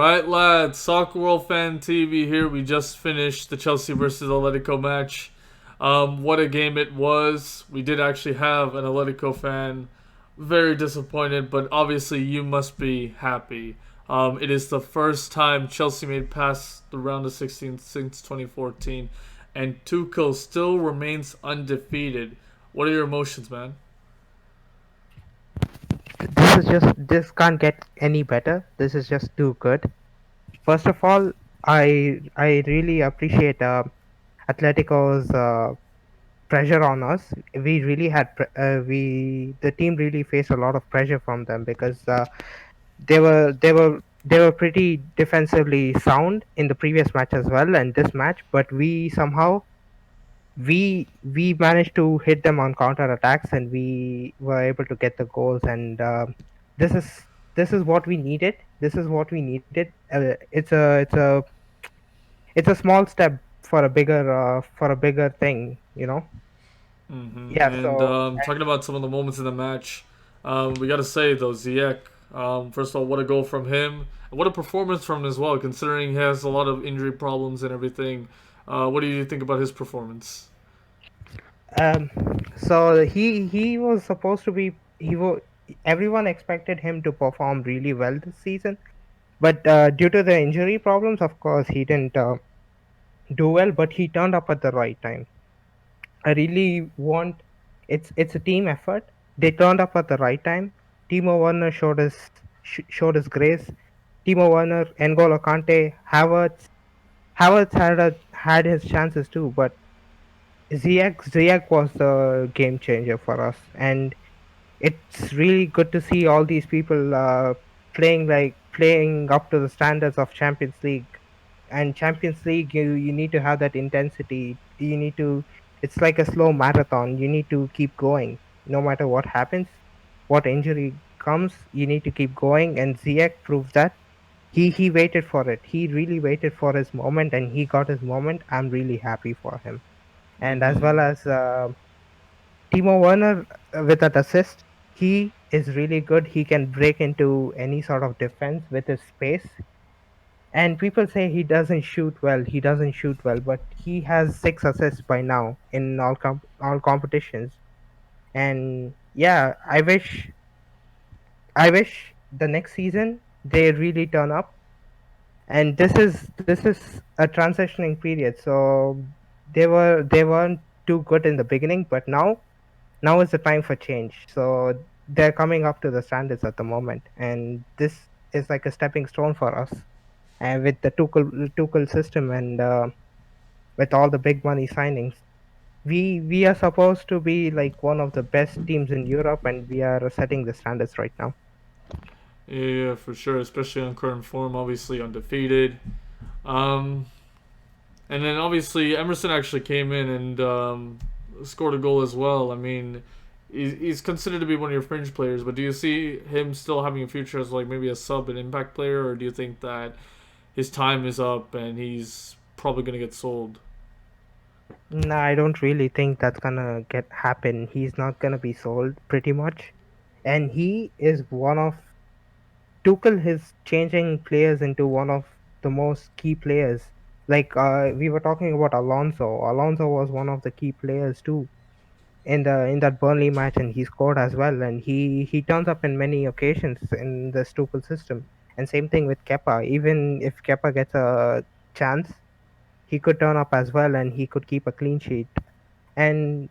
Alright, lads. Soccerworld Fan TV here. We just finished the Chelsea versus Atletico match. What a game it was. We did actually have an Atletico fan very disappointed, but obviously you must be happy. It is the first time Chelsea made past the round of 16 since 2014, and Tuchel still remains undefeated. What are your emotions, man? This can't get any better. This is just too good. First of all, I really appreciate Atletico's pressure on us. We really had we the team really faced a lot of pressure from them because they were pretty defensively sound in the previous match as well and this match, but we managed to hit them on counter attacks and we were able to get the goals, and this is this is what we needed. This is what we needed. It's a small step for a bigger thing, you know. Yeah. And So talking about some of the moments in the match, we got to say though, Ziyech. First of all, what a goal from him! And what a performance from him as well, considering he has a lot of injury problems and everything. What do you think about his performance? um so he was supposed to be he was everyone expected him to perform really well this season, but due to the injury problems, of course, he didn't do well, but he turned up at the right time. I really want it's a team effort. They turned up at the right time. Timo Werner showed his grace. Timo Werner, N'Golo Kante, Havertz had his chances too, but Ziyech was the game changer for us, and it's really good to see all these people playing up to the standards of Champions League. And Champions League, you need to have that intensity. You need to. It's like a slow marathon. You need to keep going, no matter what happens, what injury comes. You need to keep going, and Ziyech proves that. He waited for it. He really waited for his moment, and he got his moment. I'm really happy for him, and as Mm-hmm. well as Timo Werner with that assist, he is really good. He can break into any sort of defense with his space. And people say he doesn't shoot well. He doesn't shoot well, but he has 6 assists by now in all competitions. And yeah, I wish the next season they really turn up. And this is a transitioning period. So they weren't too good in the beginning, but now is the time for change. So they're coming up to the standards at the moment, and this is like a stepping stone for us. And with the Tuchel system and with all the big money signings, we are supposed to be like one of the best teams in Europe, and we are setting the standards right now. Yeah, for sure, especially on current form, obviously undefeated. Um, and then obviously Emerson actually came in and scored a goal as well. I mean, he's considered to be one of your fringe players, but do you see him still having a future as like maybe a sub and impact player, or do you think that his time is up and he's probably gonna get sold? No, I don't really think that's gonna get happen. He's not gonna be sold pretty much, and he is one of Tuchel is changing players into one of the most key players. Like we were talking about Alonso. Alonso was one of the key players too in that Burnley match, and he scored as well. And he turns up in many occasions in the Tuchel system. And same thing with Kepa. Even if Kepa gets a chance, he could turn up as well, and he could keep a clean sheet. And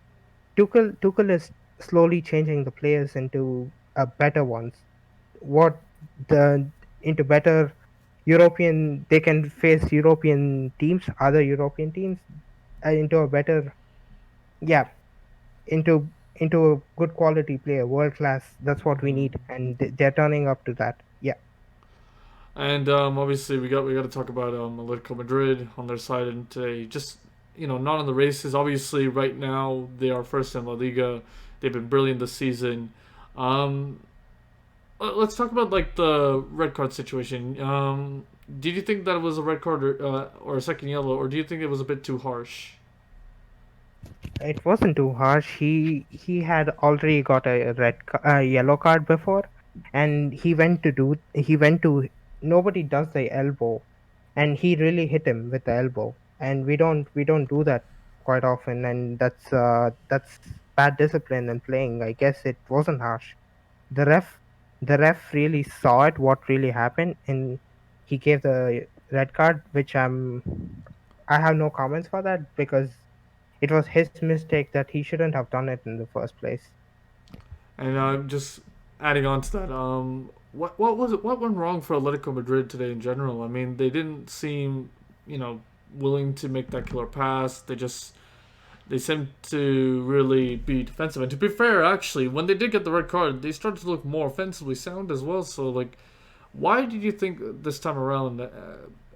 Tuchel is slowly changing the players into better ones. What the into better European, they can face European teams, other European teams, into a better, yeah, into a good quality player, world class. That's what we need, and they're turning up to that. Yeah. And obviously we got to talk about Atletico Madrid on their side and today. Just not on the races. Obviously, right now they are first in La Liga. They've been brilliant this season. Um, let's talk about like the red card situation. Did you think that it was a red card or a second yellow, or do you think it was a bit too harsh? It wasn't too harsh. He had already got a yellow card before, and he went to nobody does the elbow, and he really hit him with the elbow, and we don't do that quite often, and that's bad discipline and playing. I guess it wasn't harsh. The ref the ref really saw it, what really happened, and he gave the red card, which I have no comments for that because it was his mistake that he shouldn't have done it in the first place. And just adding on to that, what was it? What went wrong for Atletico Madrid today in general? I mean, they didn't seem, you know, willing to make that killer pass. They seemed to really be defensive. And to be fair, actually, when they did get the red card, they started to look more offensively sound as well. So like, why did you think this time around,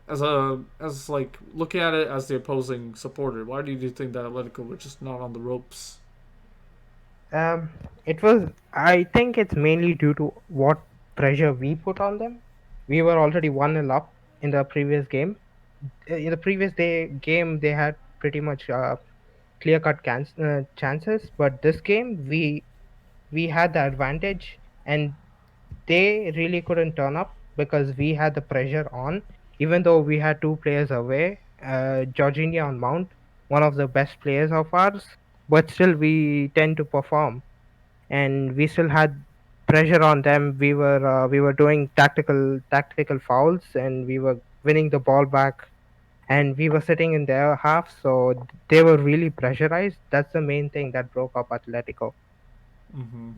as like looking at it as the opposing supporter, why did you think that Atletico were just not on the ropes? It was. I think it's mainly due to what pressure we put on them. We were already 1-0 up in the previous game. In the previous game, they had pretty much clear cut chances, but this game we had the advantage, and they really couldn't turn up because we had the pressure on. Even though we had two players away, Jorginho on Mount, one of the best players of ours, but still we tend to perform, and we still had pressure on them. We were doing tactical fouls, and we were winning the ball back, and we were sitting in their half, so they were really pressurized. That's the main thing that broke up Atletico. Mm-hmm.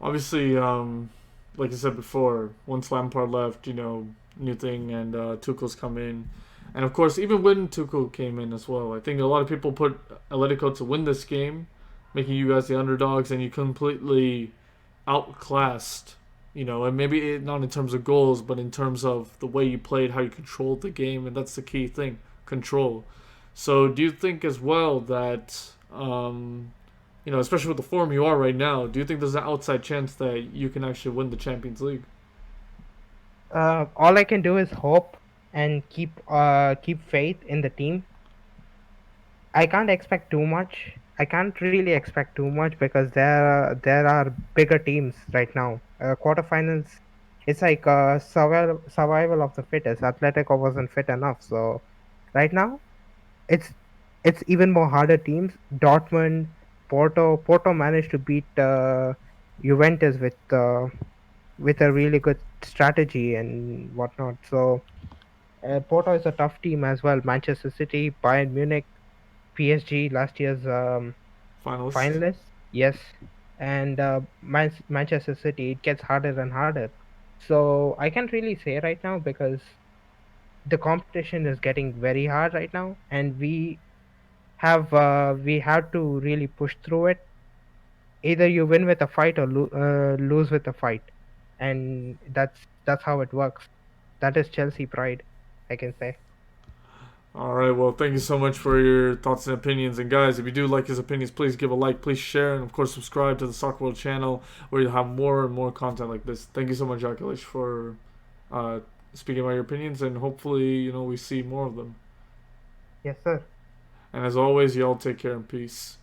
Obviously, like I said before, once Lampard left, new thing, and Tuchel's come in, and of course, even when Tuchel came in as well, I think a lot of people put Atletico to win this game, making you guys the underdogs, and you completely outclassed. And maybe not in terms of goals, but in terms of the way you played, how you controlled the game, and that's the key thing, control. So, do you think as well that especially with the form you are right now, do you think there's an outside chance that you can actually win the Champions League? All I can do is hope and keep faith in the team. I can't expect too much. I can't really expect too much because there are bigger teams right now. Quarterfinals, it's like survival of the fittest. Atletico wasn't fit enough, so right now it's it's even more harder teams. Dortmund, Porto managed to beat Juventus with a really good strategy and whatnot. So Porto is a tough team as well. Manchester City, Bayern Munich, PSG, last year's Finalist. finalists. Yes, and Manchester City. It gets harder and harder. So I can't really say right now because the competition is getting very hard right now, and we have to really push through it. Either you win with a fight or lose with a fight, and that's how it works. That is Chelsea pride, I can say. All right. Well, thank you so much for your thoughts and opinions. And guys, if you do like his opinions, please give a like, please share, and of course subscribe to the Soccerworld channel where you'll have more and more content like this. Thank you so much, Akilesh, for uh, speaking about your opinions, and hopefully we see more of them. Yes, sir. And as always, y'all take care and peace.